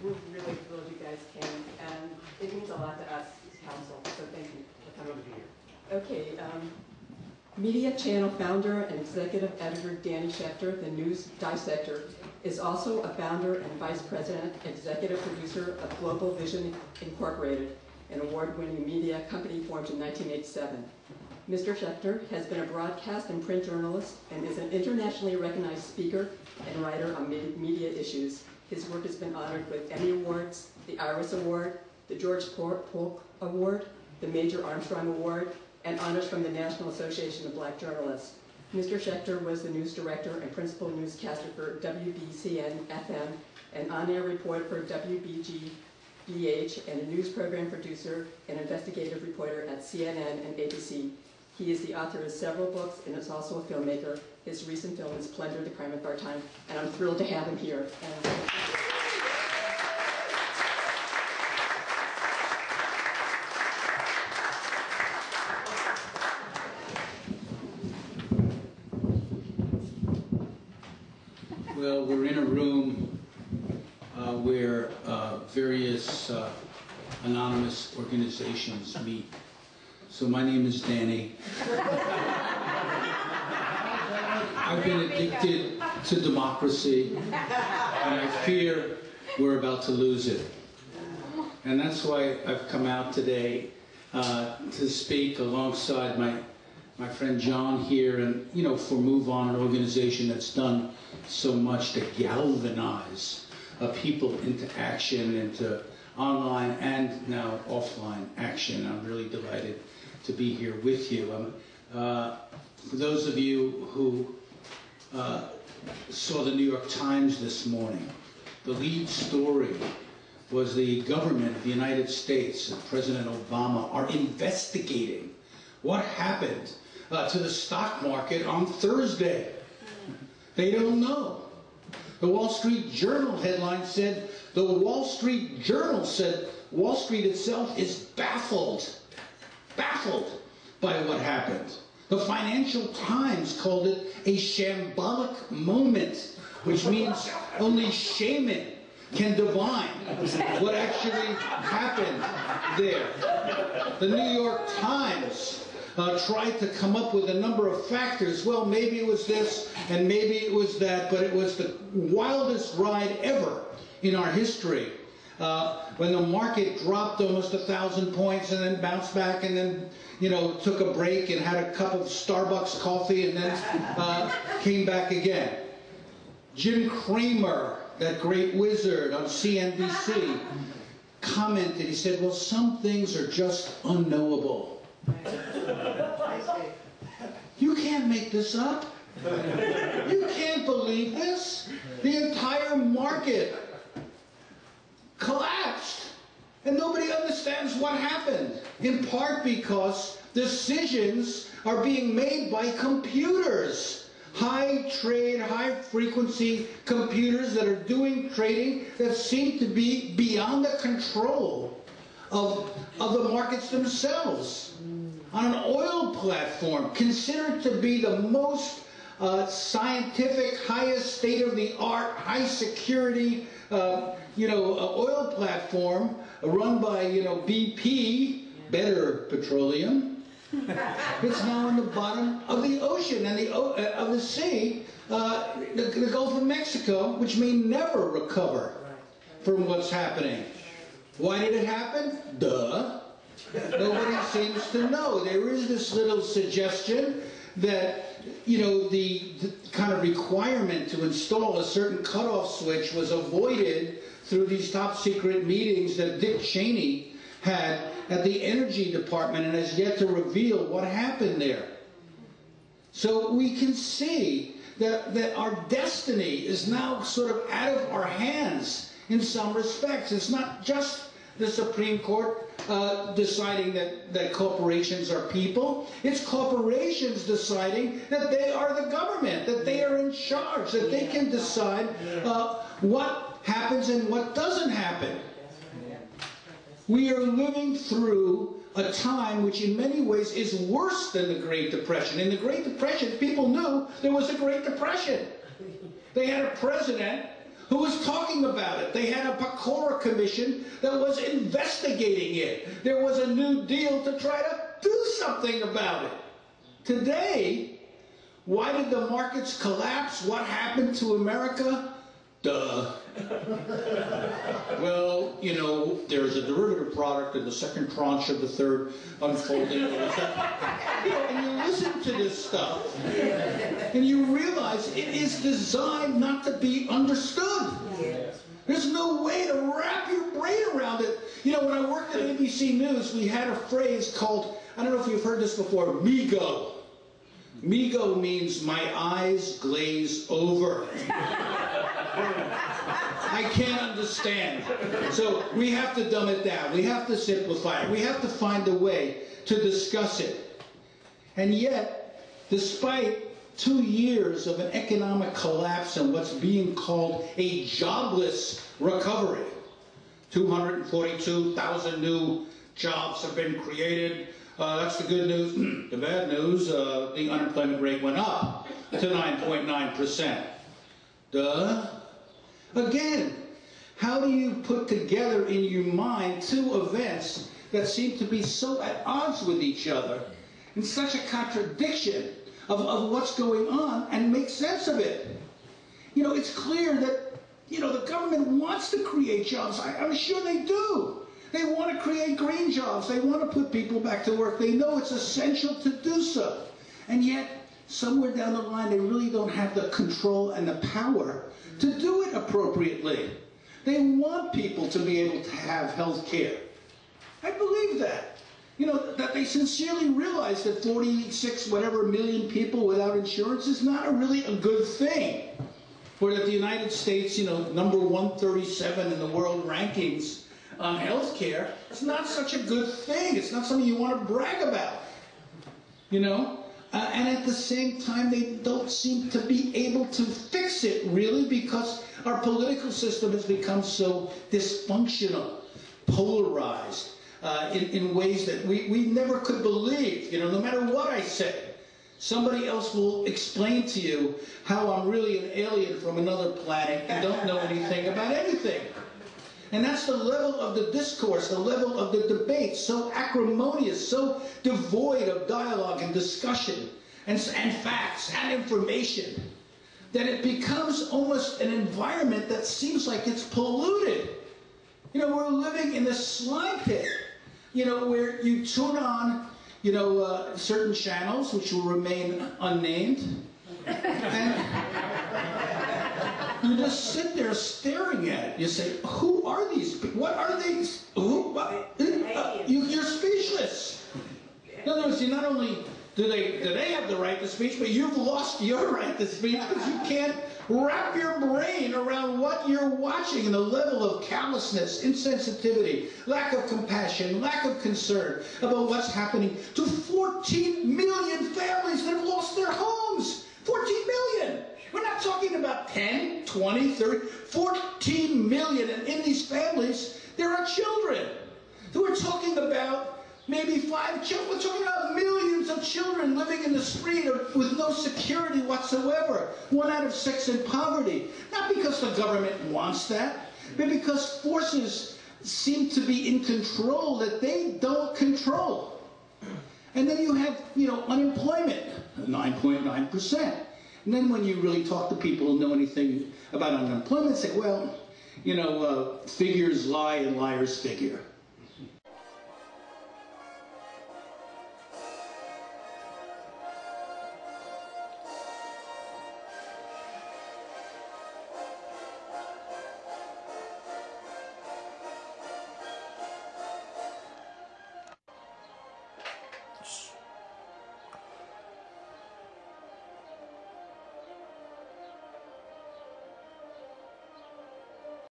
We're really thrilled you guys came, and it means a lot to us as council, so thank you for coming to be here. Okay, Media Channel founder and executive editor Danny Schechter, the news dissector, is also a founder and vice president, executive producer of Global Vision Incorporated, an award-winning media company formed in 1987. Mr. Schechter has been a broadcast and print journalist and is an internationally recognized speaker and writer on media issues. His work has been honored with Emmy Awards, the Iris Award, the George Polk Award, the Major Armstrong Award, and honors from the National Association of Black Journalists. Mr. Schechter was the news director and principal newscaster for WBCN-FM, an on-air reporter for WBG-BH, and a news program producer and investigative reporter at CNN and ABC. He is the author of several books and is also a filmmaker. His recent film is Plunder, the Crime of Our Time, and I'm thrilled to have him here. Well, we're in a room where various anonymous organizations meet. So my name is Danny. I've been addicted to democracy, and I fear we're about to lose it. And that's why I've come out today to speak alongside my friend John here, and for Move On, an organization that's done so much to galvanize people into action, into online and now offline action. I'm really delighted to be here with you. For those of you who saw the New York Times this morning, the lead story was the government of the United States and President Obama are investigating what happened to the stock market on Thursday. They don't know. The Wall Street Journal headline said, the Wall Street Journal said Wall Street itself is baffled by what happened. The Financial Times called it a shambolic moment, which means only shaman can divine what actually happened there. The New York Times tried to come up with a number of factors. Well, maybe it was this and maybe it was that, but it was the wildest ride ever in our history. When the market dropped almost 1,000 points and then bounced back and then, took a break and had a cup of Starbucks coffee and then came back again. Jim Cramer, that great wizard on CNBC, commented, he said, well, some things are just unknowable. You can't make this up. You can't believe this. The entire market collapsed, and nobody understands what happened, in part because decisions are being made by computers. High trade, high frequency computers that are doing trading that seem to be beyond the control of the markets themselves. On an oil platform considered to be the most scientific, highest state-of-the-art, high-security, oil platform run by, BP, Better Petroleum. It's now in the bottom of the ocean and of the sea, the Gulf of Mexico, which may never recover from what's happening. Why did it happen? Duh. Nobody seems to know. There is this little suggestion that, the kind of requirement to install a certain cutoff switch was avoided through these top secret meetings that Dick Cheney had at the Energy Department and has yet to reveal what happened there. So we can see that our destiny is now sort of out of our hands in some respects. It's not just the Supreme Court deciding that corporations are people. It's corporations deciding that they are the government, that they are in charge, that they can decide what happens and what doesn't happen. We are living through a time which in many ways is worse than the Great Depression. In the Great Depression, people knew there was a Great Depression. They had a president who was talking about it. They had a Pecora Commission that was investigating it. There was a New Deal to try to do something about it. Today, why did the markets collapse? What happened to America? Duh. Well, you know, there's a derivative product in the second tranche of the third unfolding. And you listen to this stuff, and you realize it is designed not to be understood. There's no way to wrap your brain around it. You know, when I worked at ABC News, we had a phrase called, I don't know if you've heard this before, MIGO. MIGO means my eyes glaze over. I can't understand. So we have to dumb it down. We have to simplify it. We have to find a way to discuss it. And yet, despite 2 years of an economic collapse and what's being called a jobless recovery, 242,000 new jobs have been created. That's the good news. The bad news, the unemployment rate went up to 9.9%. Duh. Again, how do you put together in your mind two events that seem to be so at odds with each other, and such a contradiction of what's going on, and make sense of it? You know, it's clear that, you know, the government wants to create jobs. I'm sure they do. They want to create green jobs. They want to put people back to work. They know it's essential to do so. And yet, somewhere down the line, they really don't have the control and the power to do it appropriately. They want people to be able to have health care. I believe that. You know, that they sincerely realize that 46 whatever million people without insurance is not really a good thing. Or that the United States, you know, number 137 in the world rankings on health care, it's not such a good thing. It's not something you want to brag about. You know? And at the same time, they don't seem to be able to fix it, really, because our political system has become so dysfunctional, polarized, in ways that we never could believe. You know, no matter what I say, somebody else will explain to you how I'm really an alien from another planet and don't know anything about anything. And that's the level of the discourse, the level of the debate, so acrimonious, so devoid of dialogue and discussion and facts and information, that it becomes almost an environment that seems like it's polluted. You know, we're living in this slime pit, you know, where you tune on, you know, certain channels, which will remain unnamed, and you just sit there staring at it. You say, who are these people? What are they? Who? You're speechless. In other words, you not only do they have the right to speech, but you've lost your right to speech because you can't wrap your brain around what you're watching and the level of callousness, insensitivity, lack of compassion, lack of concern about what's happening to 14 million families that have lost their homes. 14 million! We're not talking about 10, 20, 30, 14 million. And in these families, there are children. So we're talking about maybe 5 children. We're talking about millions of children living in the street with no security whatsoever. 1 out of 6 in poverty. Not because the government wants that, but because forces seem to be in control that they don't control. And then you have, you know, unemployment, 9.9%. And then when you really talk to people who know anything about unemployment, say, well, you know, figures lie and liars figure.